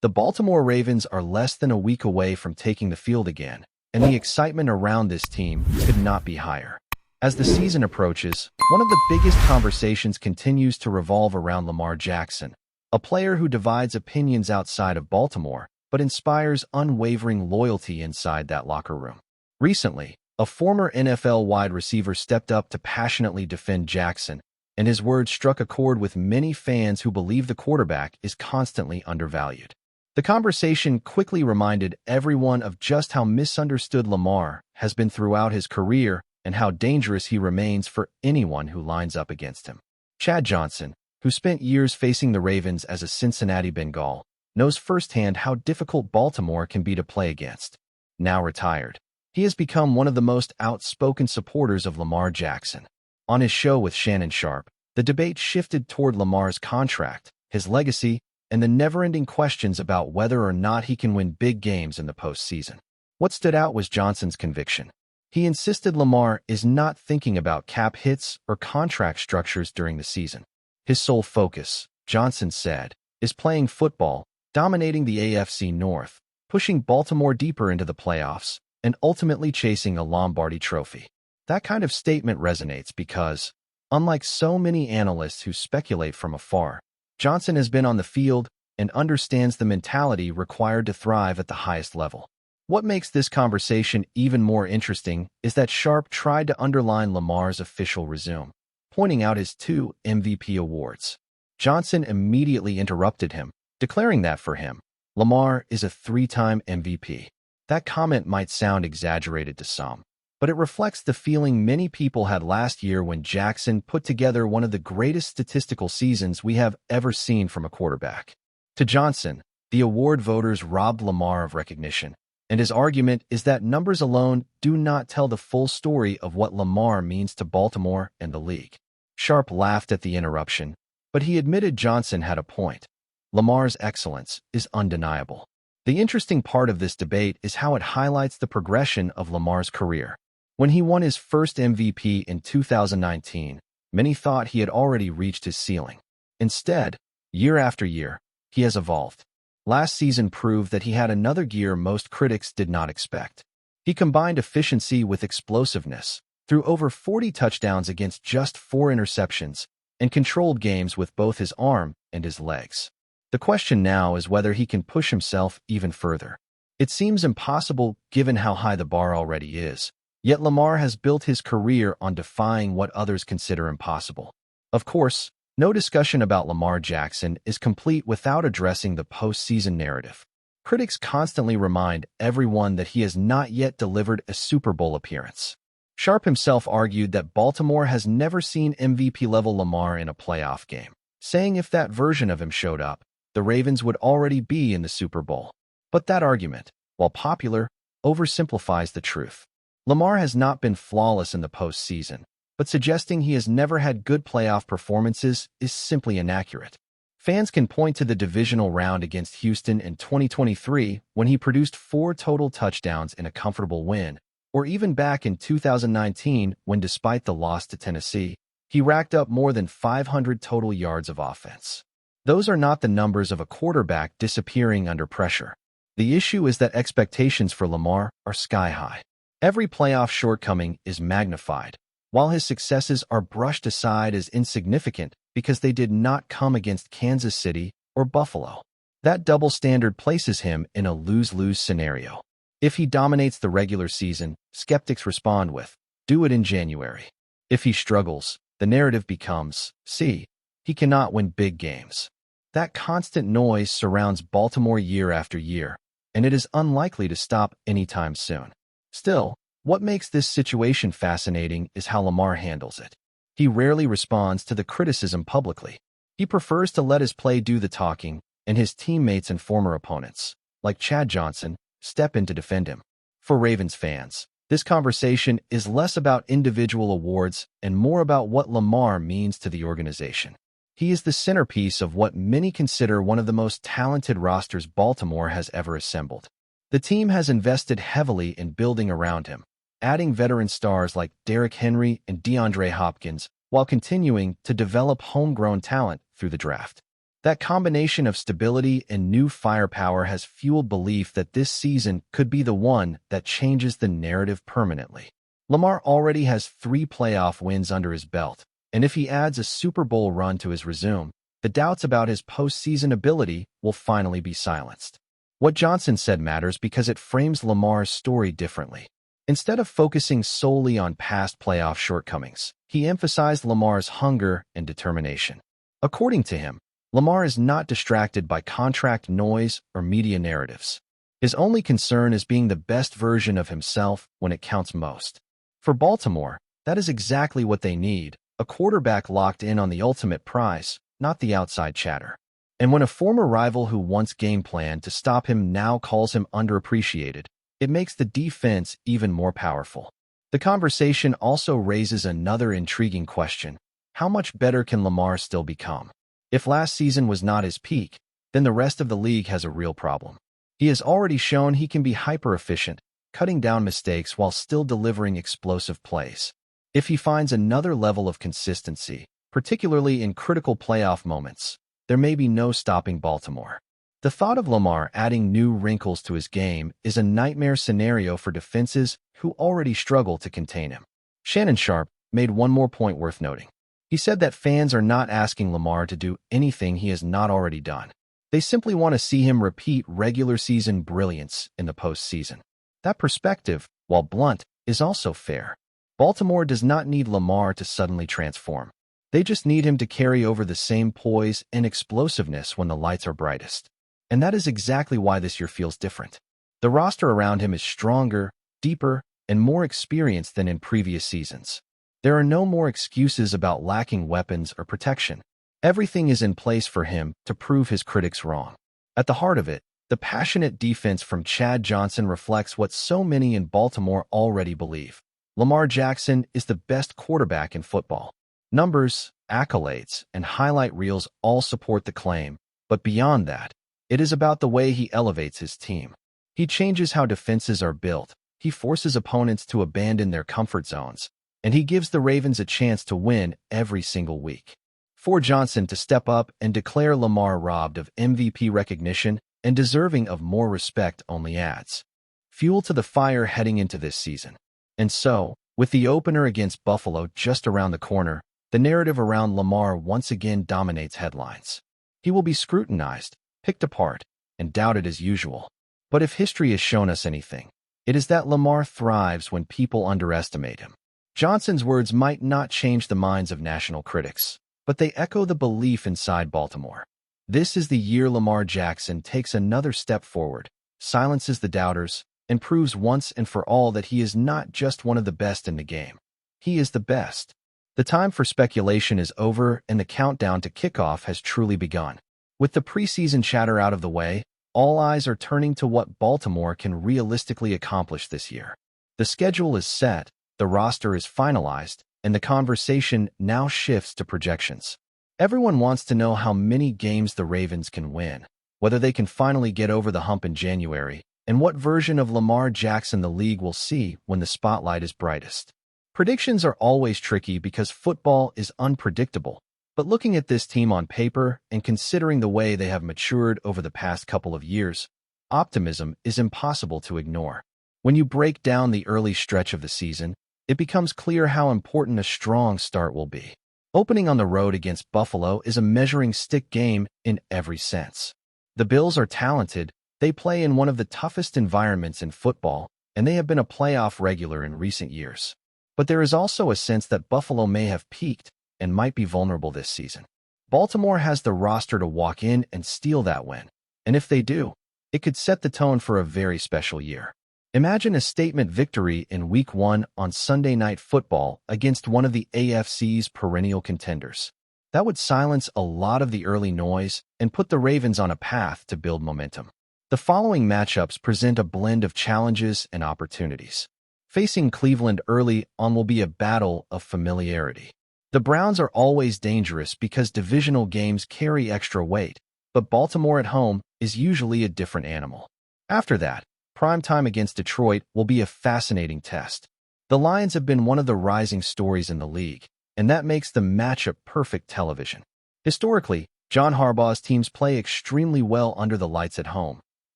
The Baltimore Ravens are less than a week away from taking the field again, and the excitement around this team could not be higher. As the season approaches, one of the biggest conversations continues to revolve around Lamar Jackson, a player who divides opinions outside of Baltimore but inspires unwavering loyalty inside that locker room. Recently, a former NFL wide receiver stepped up to passionately defend Jackson, and his words struck a chord with many fans who believe the quarterback is constantly undervalued. The conversation quickly reminded everyone of just how misunderstood Lamar has been throughout his career and how dangerous he remains for anyone who lines up against him. Chad Johnson, who spent years facing the Ravens as a Cincinnati Bengal, knows firsthand how difficult Baltimore can be to play against. Now retired, he has become one of the most outspoken supporters of Lamar Jackson. On his show with Shannon Sharpe, the debate shifted toward Lamar's contract, his legacy, and the never-ending questions about whether or not he can win big games in the postseason. What stood out was Johnson's conviction. He insisted Lamar is not thinking about cap hits or contract structures during the season. His sole focus, Johnson said, is playing football, dominating the AFC North, pushing Baltimore deeper into the playoffs, and ultimately chasing a Lombardi trophy. That kind of statement resonates because, unlike so many analysts who speculate from afar, Johnson has been on the field and understands the mentality required to thrive at the highest level. What makes this conversation even more interesting is that Sharpe tried to underline Lamar's official resume, pointing out his 2 MVP awards. Johnson immediately interrupted him, declaring that for him, Lamar is a 3-time MVP. That comment might sound exaggerated to some, but it reflects the feeling many people had last year when Jackson put together one of the greatest statistical seasons we have ever seen from a quarterback. To Johnson, the award voters robbed Lamar of recognition, and his argument is that numbers alone do not tell the full story of what Lamar means to Baltimore and the league. Sharpe laughed at the interruption, but he admitted Johnson had a point. Lamar's excellence is undeniable. The interesting part of this debate is how it highlights the progression of Lamar's career. When he won his first MVP in 2019, many thought he had already reached his ceiling. Instead, year after year, he has evolved. Last season proved that he had another gear most critics did not expect. He combined efficiency with explosiveness, threw over 40 touchdowns against just 4 interceptions, and controlled games with both his arm and his legs. The question now is whether he can push himself even further. It seems impossible given how high the bar already is. Yet Lamar has built his career on defying what others consider impossible. Of course, no discussion about Lamar Jackson is complete without addressing the postseason narrative. Critics constantly remind everyone that he has not yet delivered a Super Bowl appearance. Sharpe himself argued that Baltimore has never seen MVP-level Lamar in a playoff game, saying if that version of him showed up, the Ravens would already be in the Super Bowl. But that argument, while popular, oversimplifies the truth. Lamar has not been flawless in the postseason, but suggesting he has never had good playoff performances is simply inaccurate. Fans can point to the divisional round against Houston in 2023 when he produced 4 total touchdowns in a comfortable win, or even back in 2019 when, despite the loss to Tennessee, he racked up more than 500 total yards of offense. Those are not the numbers of a quarterback disappearing under pressure. The issue is that expectations for Lamar are sky-high. Every playoff shortcoming is magnified, while his successes are brushed aside as insignificant because they did not come against Kansas City or Buffalo. That double standard places him in a lose-lose scenario. If he dominates the regular season, skeptics respond with, "Do it in January." If he struggles, the narrative becomes, "See, he cannot win big games." That constant noise surrounds Baltimore year after year, and it is unlikely to stop anytime soon. Still, what makes this situation fascinating is how Lamar handles it. He rarely responds to the criticism publicly. He prefers to let his play do the talking, and his teammates and former opponents, like Chad Johnson, step in to defend him. For Ravens fans, this conversation is less about individual awards and more about what Lamar means to the organization. He is the centerpiece of what many consider one of the most talented rosters Baltimore has ever assembled. The team has invested heavily in building around him, adding veteran stars like Derrick Henry and DeAndre Hopkins while continuing to develop homegrown talent through the draft. That combination of stability and new firepower has fueled belief that this season could be the one that changes the narrative permanently. Lamar already has 3 playoff wins under his belt, and if he adds a Super Bowl run to his resume, the doubts about his postseason ability will finally be silenced. What Johnson said matters because it frames Lamar's story differently. Instead of focusing solely on past playoff shortcomings, he emphasized Lamar's hunger and determination. According to him, Lamar is not distracted by contract noise or media narratives. His only concern is being the best version of himself when it counts most. For Baltimore, that is exactly what they need, a quarterback locked in on the ultimate prize, not the outside chatter. And when a former rival who once game planned to stop him now calls him underappreciated, it makes the defense even more powerful. The conversation also raises another intriguing question. How much better can Lamar still become? If last season was not his peak, then the rest of the league has a real problem. He has already shown he can be hyper-efficient, cutting down mistakes while still delivering explosive plays. If he finds another level of consistency, particularly in critical playoff moments, there may be no stopping Baltimore. The thought of Lamar adding new wrinkles to his game is a nightmare scenario for defenses who already struggle to contain him. Shannon Sharpe made one more point worth noting. He said that fans are not asking Lamar to do anything he has not already done. They simply want to see him repeat regular season brilliance in the postseason. That perspective, while blunt, is also fair. Baltimore does not need Lamar to suddenly transform. They just need him to carry over the same poise and explosiveness when the lights are brightest. And that is exactly why this year feels different. The roster around him is stronger, deeper, and more experienced than in previous seasons. There are no more excuses about lacking weapons or protection. Everything is in place for him to prove his critics wrong. At the heart of it, the passionate defense from Chad Johnson reflects what so many in Baltimore already believe. Lamar Jackson is the best quarterback in football. Numbers, accolades, and highlight reels all support the claim, but beyond that, it is about the way he elevates his team. He changes how defenses are built, he forces opponents to abandon their comfort zones, and he gives the Ravens a chance to win every single week. For Johnson to step up and declare Lamar robbed of MVP recognition and deserving of more respect only adds fuel to the fire heading into this season. And so, with the opener against Buffalo just around the corner, the narrative around Lamar once again dominates headlines. He will be scrutinized, picked apart, and doubted as usual. But if history has shown us anything, it is that Lamar thrives when people underestimate him. Johnson's words might not change the minds of national critics, but they echo the belief inside Baltimore. This is the year Lamar Jackson takes another step forward, silences the doubters, and proves once and for all that he is not just one of the best in the game. He is the best. The time for speculation is over and the countdown to kickoff has truly begun. With the preseason chatter out of the way, all eyes are turning to what Baltimore can realistically accomplish this year. The schedule is set, the roster is finalized, and the conversation now shifts to projections. Everyone wants to know how many games the Ravens can win, whether they can finally get over the hump in January, and what version of Lamar Jackson the league will see when the spotlight is brightest. Predictions are always tricky because football is unpredictable, but looking at this team on paper and considering the way they have matured over the past couple of years, optimism is impossible to ignore. When you break down the early stretch of the season, it becomes clear how important a strong start will be. Opening on the road against Buffalo is a measuring stick game in every sense. The Bills are talented, they play in one of the toughest environments in football, and they have been a playoff regular in recent years. But there is also a sense that Buffalo may have peaked and might be vulnerable this season. Baltimore has the roster to walk in and steal that win, and if they do, it could set the tone for a very special year. Imagine a statement victory in Week 1 on Sunday Night Football against one of the AFC's perennial contenders. That would silence a lot of the early noise and put the Ravens on a path to build momentum. The following matchups present a blend of challenges and opportunities. Facing Cleveland early on will be a battle of familiarity. The Browns are always dangerous because divisional games carry extra weight, but Baltimore at home is usually a different animal. After that, primetime against Detroit will be a fascinating test. The Lions have been one of the rising stories in the league, and that makes the matchup perfect television. Historically, John Harbaugh's teams play extremely well under the lights at home,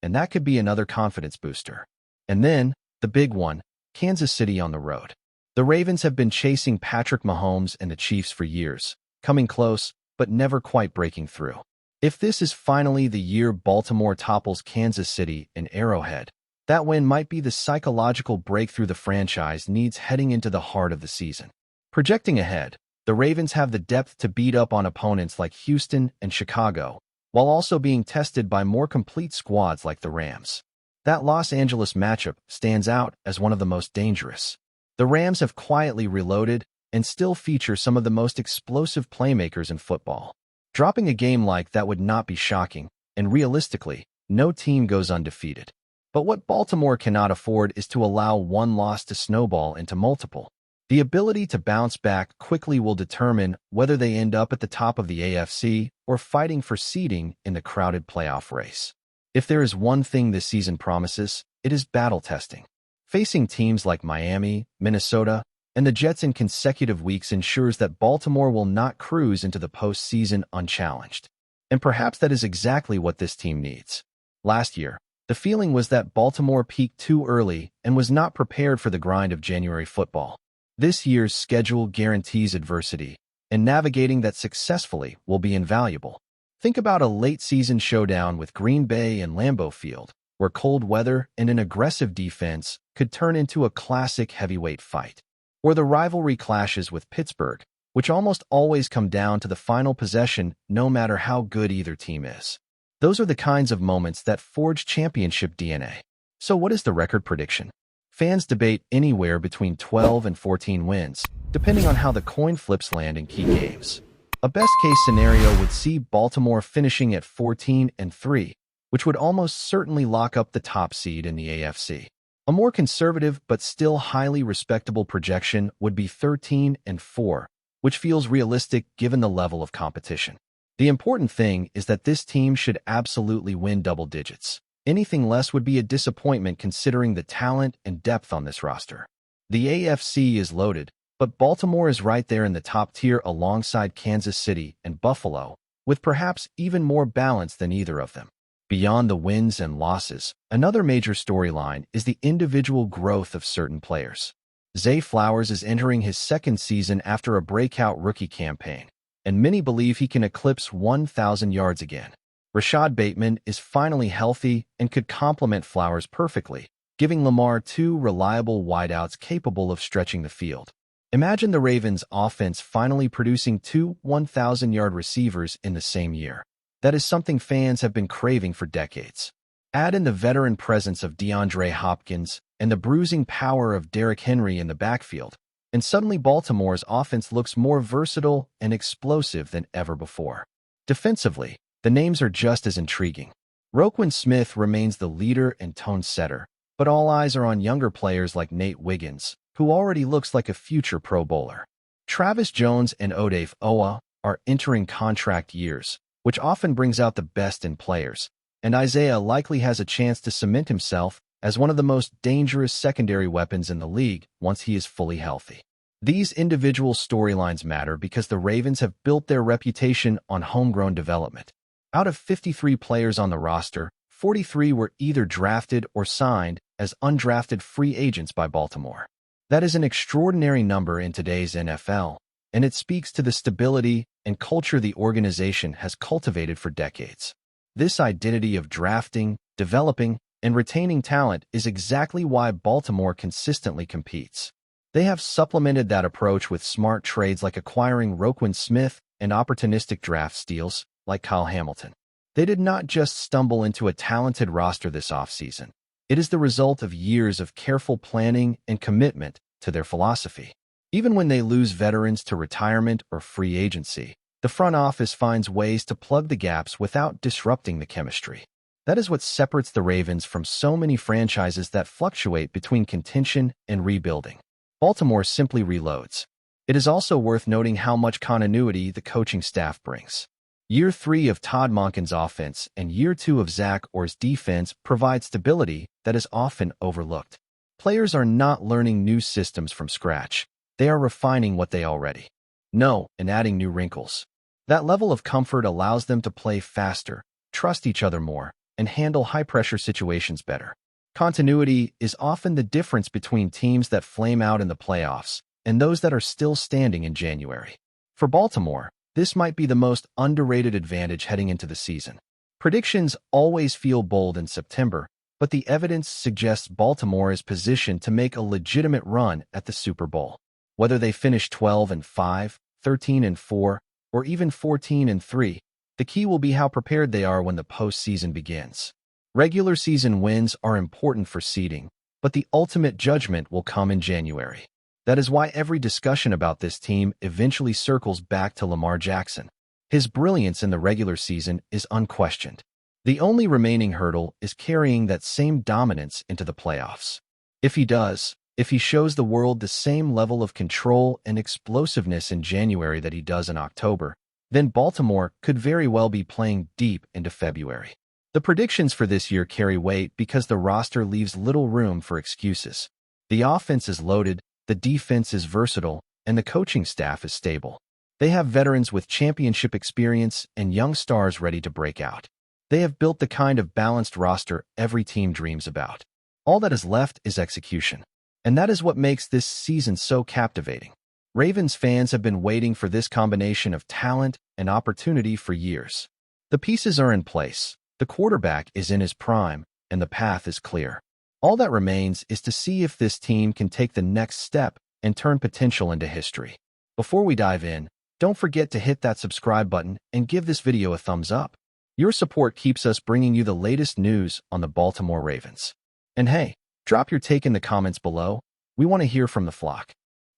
and that could be another confidence booster. And then, the big one, Kansas City on the road. The Ravens have been chasing Patrick Mahomes and the Chiefs for years, coming close, but never quite breaking through. If this is finally the year Baltimore topples Kansas City in Arrowhead, that win might be the psychological breakthrough the franchise needs heading into the heart of the season. Projecting ahead, the Ravens have the depth to beat up on opponents like Houston and Chicago, while also being tested by more complete squads like the Rams. That Los Angeles matchup stands out as one of the most dangerous. The Rams have quietly reloaded and still feature some of the most explosive playmakers in football. Dropping a game like that would not be shocking, and realistically, no team goes undefeated. But what Baltimore cannot afford is to allow one loss to snowball into multiple. The ability to bounce back quickly will determine whether they end up at the top of the AFC or fighting for seeding in the crowded playoff race. If there is one thing this season promises, it is battle testing. Facing teams like Miami, Minnesota, and the Jets in consecutive weeks ensures that Baltimore will not cruise into the postseason unchallenged. And perhaps that is exactly what this team needs. Last year, the feeling was that Baltimore peaked too early and was not prepared for the grind of January football. This year's schedule guarantees adversity, and navigating that successfully will be invaluable. Think about a late-season showdown with Green Bay and Lambeau Field, where cold weather and an aggressive defense could turn into a classic heavyweight fight. Or the rivalry clashes with Pittsburgh, which almost always come down to the final possession no matter how good either team is. Those are the kinds of moments that forge championship DNA. So what is the record prediction? Fans debate anywhere between 12 and 14 wins, depending on how the coin flips land in key games. A best-case scenario would see Baltimore finishing at 14-3, which would almost certainly lock up the top seed in the AFC. A more conservative but still highly respectable projection would be 13-4, which feels realistic given the level of competition. The important thing is that this team should absolutely win double digits. Anything less would be a disappointment considering the talent and depth on this roster. The AFC is loaded, but Baltimore is right there in the top tier alongside Kansas City and Buffalo, with perhaps even more balance than either of them. Beyond the wins and losses, another major storyline is the individual growth of certain players. Zay Flowers is entering his second season after a breakout rookie campaign, and many believe he can eclipse 1,000 yards again. Rashad Bateman is finally healthy and could complement Flowers perfectly, giving Lamar two reliable wideouts capable of stretching the field. Imagine the Ravens' offense finally producing two 1,000-yard receivers in the same year. That is something fans have been craving for decades. Add in the veteran presence of DeAndre Hopkins and the bruising power of Derrick Henry in the backfield, and suddenly Baltimore's offense looks more versatile and explosive than ever before. Defensively, the names are just as intriguing. Roquan Smith remains the leader and tone setter, but all eyes are on younger players like Nate Wiggins, who already looks like a future Pro Bowler. Travis Jones and Odafe Oweh are entering contract years, which often brings out the best in players, and Isaiah likely has a chance to cement himself as one of the most dangerous secondary weapons in the league once he is fully healthy. These individual storylines matter because the Ravens have built their reputation on homegrown development. Out of 53 players on the roster, 43 were either drafted or signed as undrafted free agents by Baltimore. That is an extraordinary number in today's NFL, and it speaks to the stability and culture the organization has cultivated for decades. This identity of drafting, developing, and retaining talent is exactly why Baltimore consistently competes. They have supplemented that approach with smart trades like acquiring Roquan Smith and opportunistic draft steals like Kyle Hamilton. They did not just stumble into a talented roster this offseason. It is the result of years of careful planning and commitment to their philosophy. Even when they lose veterans to retirement or free agency, the front office finds ways to plug the gaps without disrupting the chemistry. That is what separates the Ravens from so many franchises that fluctuate between contention and rebuilding. Baltimore simply reloads. It is also worth noting how much continuity the coaching staff brings. Year 3 of Todd Monken's offense and Year 2 of Zach Orr's defense provide stability that is often overlooked. Players are not learning new systems from scratch. They are refining what they already know and adding new wrinkles. That level of comfort allows them to play faster, trust each other more, and handle high-pressure situations better. Continuity is often the difference between teams that flame out in the playoffs and those that are still standing in January. For Baltimore, this might be the most underrated advantage heading into the season. Predictions always feel bold in September, but the evidence suggests Baltimore is positioned to make a legitimate run at the Super Bowl. Whether they finish 12-5, 13-4, or even 14-3, the key will be how prepared they are when the postseason begins. Regular season wins are important for seeding, but the ultimate judgment will come in January. That is why every discussion about this team eventually circles back to Lamar Jackson. His brilliance in the regular season is unquestioned. The only remaining hurdle is carrying that same dominance into the playoffs. If he shows the world the same level of control and explosiveness in January that he does in October, then Baltimore could very well be playing deep into February. The predictions for this year carry weight because the roster leaves little room for excuses. The offense is loaded, the defense is versatile, and the coaching staff is stable. They have veterans with championship experience and young stars ready to break out. They have built the kind of balanced roster every team dreams about. All that is left is execution. And that is what makes this season so captivating. Ravens fans have been waiting for this combination of talent and opportunity for years. The pieces are in place. The quarterback is in his prime, and the path is clear. All that remains is to see if this team can take the next step and turn potential into history. Before we dive in, don't forget to hit that subscribe button and give this video a thumbs up. Your support keeps us bringing you the latest news on the Baltimore Ravens. And hey, drop your take in the comments below. We want to hear from the flock.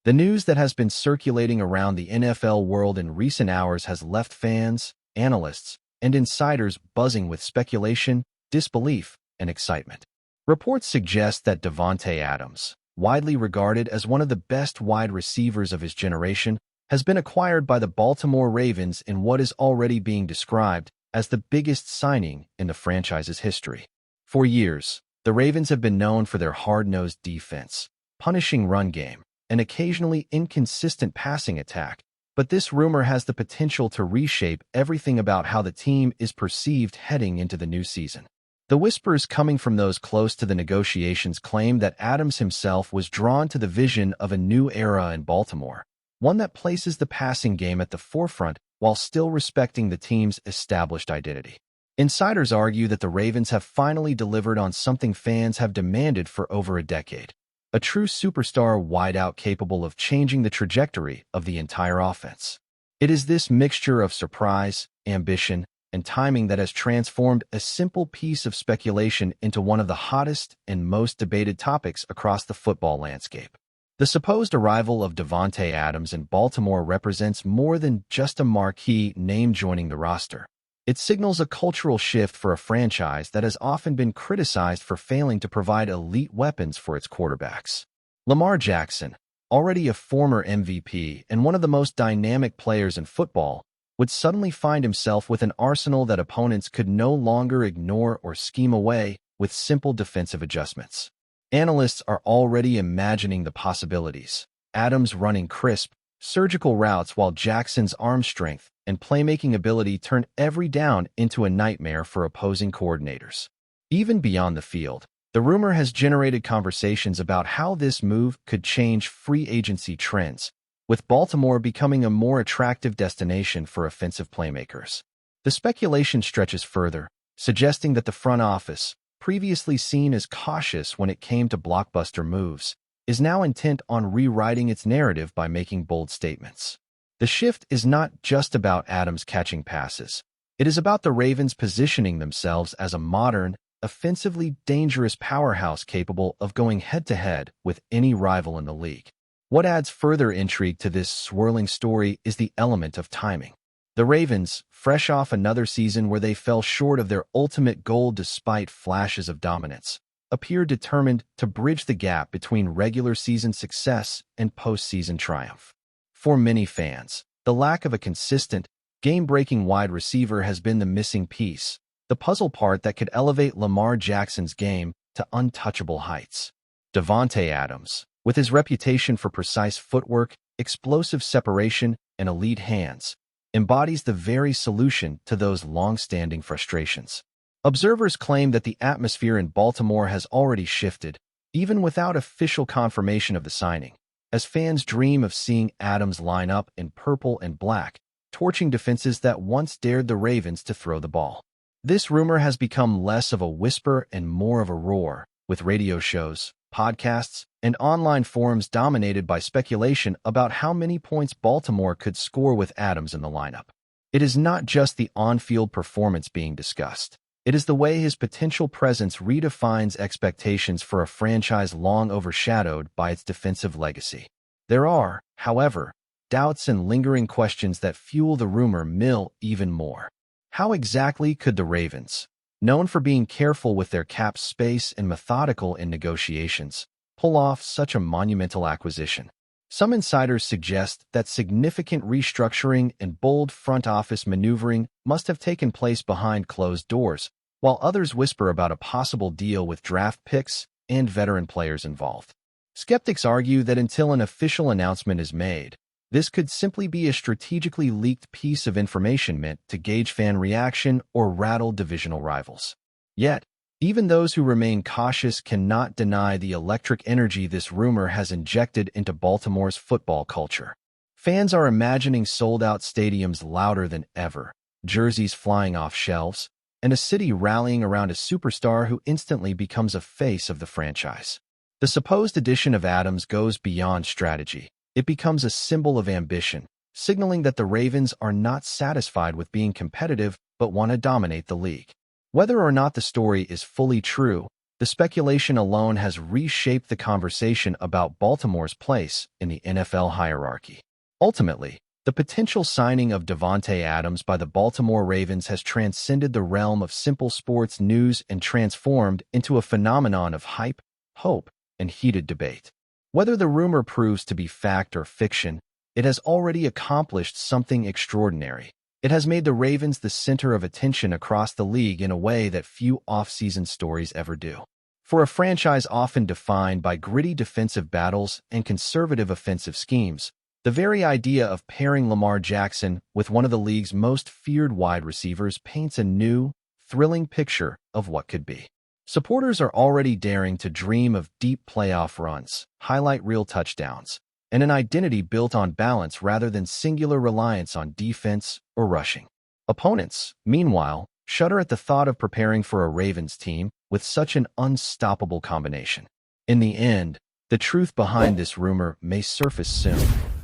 The news that has been circulating around the NFL world in recent hours has left fans, analysts, and insiders buzzing with speculation, disbelief, and excitement. Reports suggest that Davante Adams, widely regarded as one of the best wide receivers of his generation, has been acquired by the Baltimore Ravens in what is already being described as the biggest signing in the franchise's history. For years, the Ravens have been known for their hard-nosed defense, punishing run game, and occasionally inconsistent passing attack, but this rumor has the potential to reshape everything about how the team is perceived heading into the new season. The whispers coming from those close to the negotiations claim that Adams himself was drawn to the vision of a new era in Baltimore, one that places the passing game at the forefront while still respecting the team's established identity. Insiders argue that the Ravens have finally delivered on something fans have demanded for over a decade. A true superstar wideout capable of changing the trajectory of the entire offense. It is this mixture of surprise, ambition, and timing that has transformed a simple piece of speculation into one of the hottest and most debated topics across the football landscape. The supposed arrival of Davante Adams in Baltimore represents more than just a marquee name joining the roster. It signals a cultural shift for a franchise that has often been criticized for failing to provide elite weapons for its quarterbacks. Lamar Jackson, already a former MVP and one of the most dynamic players in football, would suddenly find himself with an arsenal that opponents could no longer ignore or scheme away with simple defensive adjustments. Analysts are already imagining the possibilities. Adams running crisp, surgical routes while Jackson's arm strength and playmaking ability turn every down into a nightmare for opposing coordinators. Even beyond the field, the rumor has generated conversations about how this move could change free agency trends, with Baltimore becoming a more attractive destination for offensive playmakers. The speculation stretches further, suggesting that the front office, previously seen as cautious when it came to blockbuster moves, is now intent on rewriting its narrative by making bold statements. The shift is not just about Adams catching passes. It is about the Ravens positioning themselves as a modern, offensively dangerous powerhouse capable of going head-to-head with any rival in the league. What adds further intrigue to this swirling story is the element of timing. The Ravens, fresh off another season where they fell short of their ultimate goal despite flashes of dominance, appear determined to bridge the gap between regular season success and postseason triumph. For many fans, the lack of a consistent, game-breaking wide receiver has been the missing piece, the puzzle part that could elevate Lamar Jackson's game to untouchable heights. Davante Adams, with his reputation for precise footwork, explosive separation, and elite hands, embodies the very solution to those long-standing frustrations. Observers claim that the atmosphere in Baltimore has already shifted, even without official confirmation of the signing, as fans dream of seeing Adams line up in purple and black, torching defenses that once dared the Ravens to throw the ball. This rumor has become less of a whisper and more of a roar, with radio shows, podcasts, and online forums dominated by speculation about how many points Baltimore could score with Adams in the lineup. It is not just the on-field performance being discussed. It is the way his potential presence redefines expectations for a franchise long overshadowed by its defensive legacy. There are, however, doubts and lingering questions that fuel the rumor mill even more. How exactly could the Ravens, known for being careful with their cap space and methodical in negotiations, pull off such a monumental acquisition? Some insiders suggest that significant restructuring and bold front office maneuvering must have taken place behind closed doors, while others whisper about a possible deal with draft picks and veteran players involved. Skeptics argue that until an official announcement is made, this could simply be a strategically leaked piece of information meant to gauge fan reaction or rattle divisional rivals. Yet, even those who remain cautious cannot deny the electric energy this rumor has injected into Baltimore's football culture. Fans are imagining sold-out stadiums louder than ever, jerseys flying off shelves, and a city rallying around a superstar who instantly becomes a face of the franchise. The supposed addition of Adams goes beyond strategy. It becomes a symbol of ambition, signaling that the Ravens are not satisfied with being competitive but want to dominate the league. Whether or not the story is fully true, the speculation alone has reshaped the conversation about Baltimore's place in the NFL hierarchy. Ultimately, the potential signing of Davante Adams by the Baltimore Ravens has transcended the realm of simple sports news and transformed into a phenomenon of hype, hope, and heated debate. Whether the rumor proves to be fact or fiction, it has already accomplished something extraordinary. It has made the Ravens the center of attention across the league in a way that few off-season stories ever do. For a franchise often defined by gritty defensive battles and conservative offensive schemes, the very idea of pairing Lamar Jackson with one of the league's most feared wide receivers paints a new, thrilling picture of what could be. Supporters are already daring to dream of deep playoff runs, highlight reel touchdowns, and an identity built on balance rather than singular reliance on defense or rushing. Opponents, meanwhile, shudder at the thought of preparing for a Ravens team with such an unstoppable combination. In the end, the truth behind this rumor may surface soon,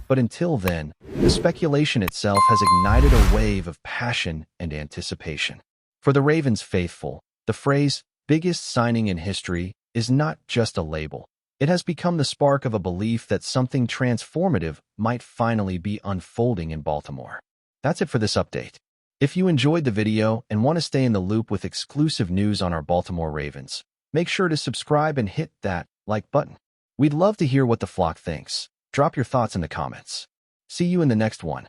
but until then, the speculation itself has ignited a wave of passion and anticipation. For the Ravens faithful, the phrase, "biggest signing in history," is not just a label. It has become the spark of a belief that something transformative might finally be unfolding in Baltimore. That's it for this update. If you enjoyed the video and want to stay in the loop with exclusive news on our Baltimore Ravens, make sure to subscribe and hit that like button. We'd love to hear what the flock thinks. Drop your thoughts in the comments. See you in the next one.